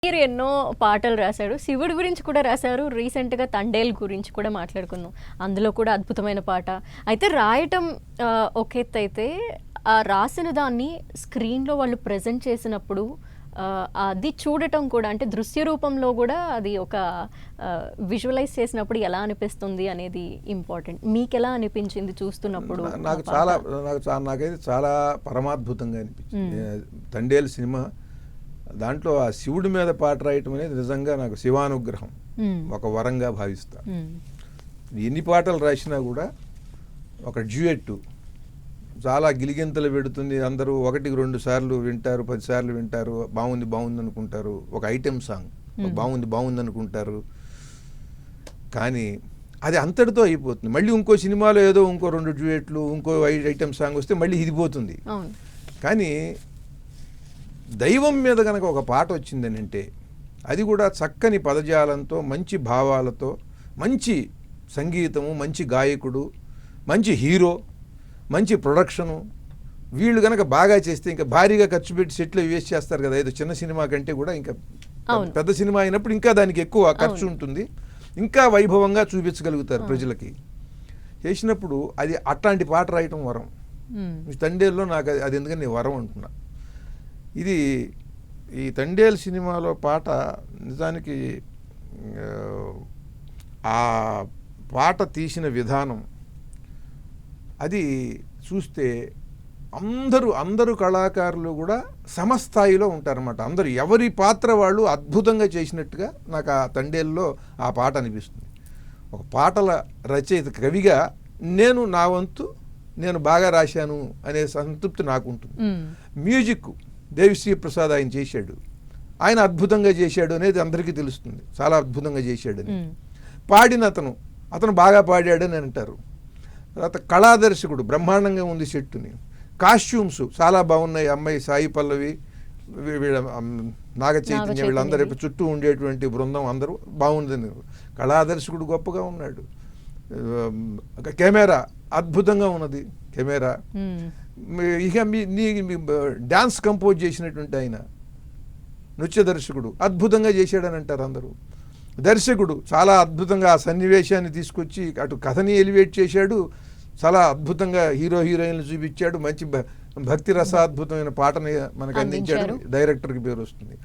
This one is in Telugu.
మీరు ఎన్నో పాటలు రాశారు. శివుడి గురించి కూడా రాశారు. రీసెంట్‌గా తండేల్ గురించి కూడా మాట్లాడుకుందాం. అందులో కూడా అద్భుతమైన పాట. అయితే రాయటం ఒక ఎత్తైతే రాసిన దాన్ని స్క్రీన్‌లో వాళ్ళు ప్రెజెంట్ చేసినప్పుడు అది చూడటం కూడా అంటే దృశ్య రూపంలో కూడా అది ఒక విజువలైజ్ చేసినప్పుడు ఎలా అనిపిస్తుంది అనేది ఇంపార్టెంట్. మీకెలా అనిపించింది చూస్తున్నప్పుడు? నాకైతే చాలా పరమాద్భుతంగా అనిపించింది. తండేల్ సినిమా దాంట్లో ఆ శివుడి మీద పాట రాయటం అనేది నిజంగా నాకు శివానుగ్రహం, ఒక వరంగా భావిస్తా. ఎన్ని పాటలు రాసినా కూడా ఒక డ్యూయెట్ చాలా గిలిగింతలు పెడుతుంది. అందరూ 1-2 సార్లు వింటారు, 10 సార్లు వింటారు, బాగుంది బాగుంది అనుకుంటారు. ఒక ఐటెం సాంగ్ బాగుంది బాగుంది అనుకుంటారు, కానీ అది అంతటితో అయిపోతుంది. మళ్ళీ ఇంకో సినిమాలో ఏదో ఇంకో 2 డ్యూయెట్లు, ఇంకో ఐటెం సాంగ్ వస్తే మళ్ళీ ఇది పోతుంది. కానీ దైవం మీద కనుక ఒక పాట వచ్చిందని అంటే అది కూడా చక్కని పదజాలంతో, మంచి భావాలతో, మంచి సంగీతము, మంచి గాయకుడు, మంచి హీరో, మంచి ప్రొడక్షను, వీళ్ళు కనుక బాగా చేస్తే ఇంకా భారీగా ఖర్చు పెట్టి సెట్లు వేస్ట్ చేస్తారు కదా. ఏదో చిన్న సినిమా కంటే కూడా ఇంకా పెద్ద సినిమా అయినప్పుడు ఇంకా దానికి ఎక్కువ ఖర్చు ఉంటుంది, ఇంకా వైభవంగా చూపించగలుగుతారు ప్రజలకి. చేసినప్పుడు అది అట్లాంటి పాట రాయటం వరం. తండేల్లో నాకు అది ఎందుకని నేను వరం అంటున్నా. ఈ తండేల్ సినిమాలో పాట నిజానికి ఆ పాట తీసిన విధానం అది చూస్తే అందరూ కళాకారులు కూడా సమస్థాయిలో ఉంటారన్నమాట. అందరూ ఎవరి పాత్ర వాళ్ళు అద్భుతంగా చేసినట్టుగా నాకు ఆ తండేల్లో ఆ పాట అనిపిస్తుంది. ఒక పాటల రచయిత, కవిగా నా వంతు నేను బాగా రాశాను అనే సంతృప్తి నాకు ఉంటుంది. మ్యూజిక్ దేవిశ్రీ ప్రసాద్ ఆయన చేశాడు, ఆయన అద్భుతంగా చేశాడు అనేది అందరికీ తెలుస్తుంది, చాలా అద్భుతంగా చేశాడని. పాడిన అతను బాగా పాడాడని అంటారు. తర్వాత కళాదర్శకుడు బ్రహ్మాండంగా ఉంది సెట్టుని, కాస్ట్యూమ్స్ చాలా బాగున్నాయి, అమ్మాయి సాయి పల్లవి, వీళ్ళ నాగ చైతన్య, వీళ్ళందరూ చుట్టూ ఉండేటువంటి బృందం అందరూ బాగుందని. కళాదర్శకుడు గొప్పగా ఉన్నాడు. కెమెరా అద్భుతంగా ఉన్నది, కెమెరా. ఇక డ్యాన్స్ కంపోజ్ చేసినటువంటి ఆయన నృత్య దర్శకుడు అద్భుతంగా చేశాడని అంటారు అందరూ. దర్శకుడు చాలా అద్భుతంగా ఆ సన్నివేశాన్ని తీసుకొచ్చి అటు కథని ఎలివేట్ చేశాడు, చాలా అద్భుతంగా హీరో హీరోయిన్లు చూపించాడు, మంచి భక్తి రసాద్భుతమైన పాటని మనకు అందించాడు. డైరెక్టర్కి పేరు వస్తుంది.